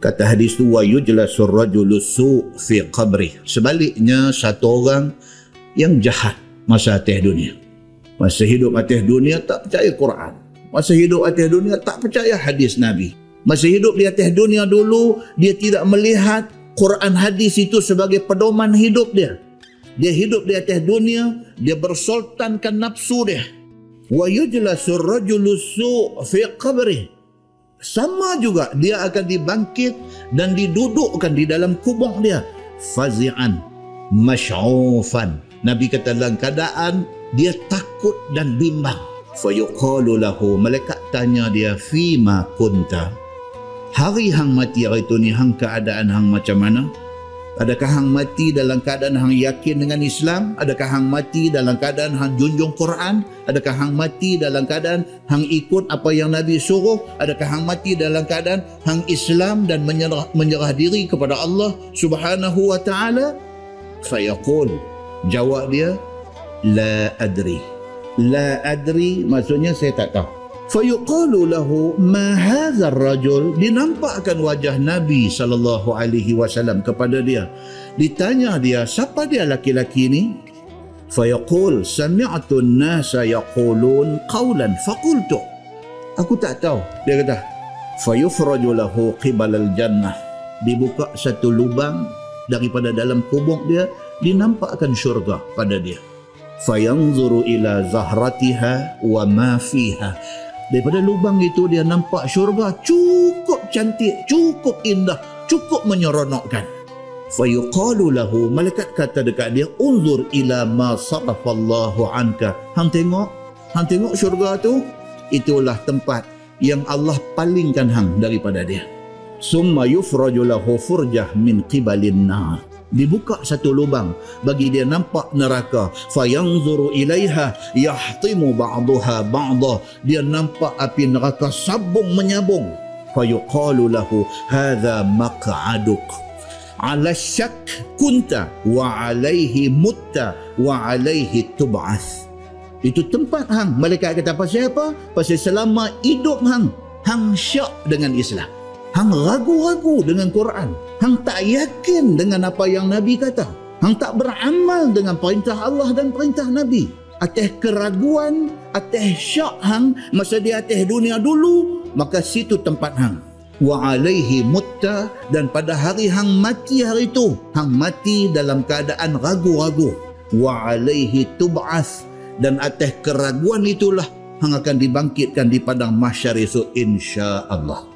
Kata hadis tu, wa yujlasur rajulu su' fi qabri. Sebaliknya, satu orang yang jahat masa atas dunia. Masa hidup atas dunia tak percaya Quran. Masa hidup atas dunia tak percaya hadis Nabi. Masa hidup di atas dunia dulu, dia tidak melihat Quran hadis itu sebagai pedoman hidup dia. Dia hidup di atas dunia, dia bersultankan nafsu dia. Wa yujlasur rajulu su' fi qabri. Sama juga dia akan dibangkit dan didudukkan di dalam kubur dia. Fazi'an, masy'ufan. Nabi kata dalam keadaan dia takut dan bimbang. Fayuqalu lahu, malaikat tanya dia, fima kunta? Hari hang mati hari itu ni, hang keadaan hang macam mana? Adakah hang mati dalam keadaan hang yakin dengan Islam? Adakah hang mati dalam keadaan hang junjung Quran? Adakah hang mati dalam keadaan hang ikut apa yang Nabi suruh? Adakah hang mati dalam keadaan hang Islam dan menyerah diri kepada Allah Subhanahu wa ta'ala? Fayaqul, jawab dia, la adri. La adri maksudnya saya tak tahu. Fayuqalu lahu ma hadzal rajul. Dinampakkan wajah Nabi SAW kepada dia. Ditanya dia, siapa dia laki-laki ni? Fayaqul sami'tu an-nasa yaqulun qawlan faqultu. Aku tak tahu. Dia kata, fayufraju lahu qibala al-jannah. Dibuka satu lubang daripada dalam kubur dia, dinampakkan syurga pada dia. Fayanzuru ila zahratiha wa ma fiha. Daripada lubang itu dia nampak syurga cukup cantik, cukup indah, cukup menyeronokkan. Fayuqalu lahu, malaikat kata dekat dia, unzur ila ma sarafallahu anka. Hang tengok syurga tu, itulah tempat yang Allah palingkan hang daripada dia. Summa yufraju lahu furjah min qibalin nar. Dibuka satu lubang bagi dia nampak neraka. Fayanzuru ilaiha yahtimu ba'daha ba'da. Dia nampak api neraka sabung menyabung. Fayuqalu lahu hadza maq'aduk ala syak kunta wa alaihi mutta wa alaihi tub'ath. Itu tempat hang. Malaikat kata pasal apa? Pasal selama hidup hang syak dengan Islam. Hang ragu-ragu dengan Quran. Hang tak yakin dengan apa yang Nabi kata. Hang tak beramal dengan perintah Allah dan perintah Nabi. Atas keraguan, atas syak hang masa di atas dunia dulu, maka situ tempat hang. Wa alaihi mutta, dan pada hari hang mati hari itu, hang mati dalam keadaan ragu-ragu. Wa alaihi tub'ath, dan atas keraguan itulah hang akan dibangkitkan di padang mahsyar esok insya-Allah.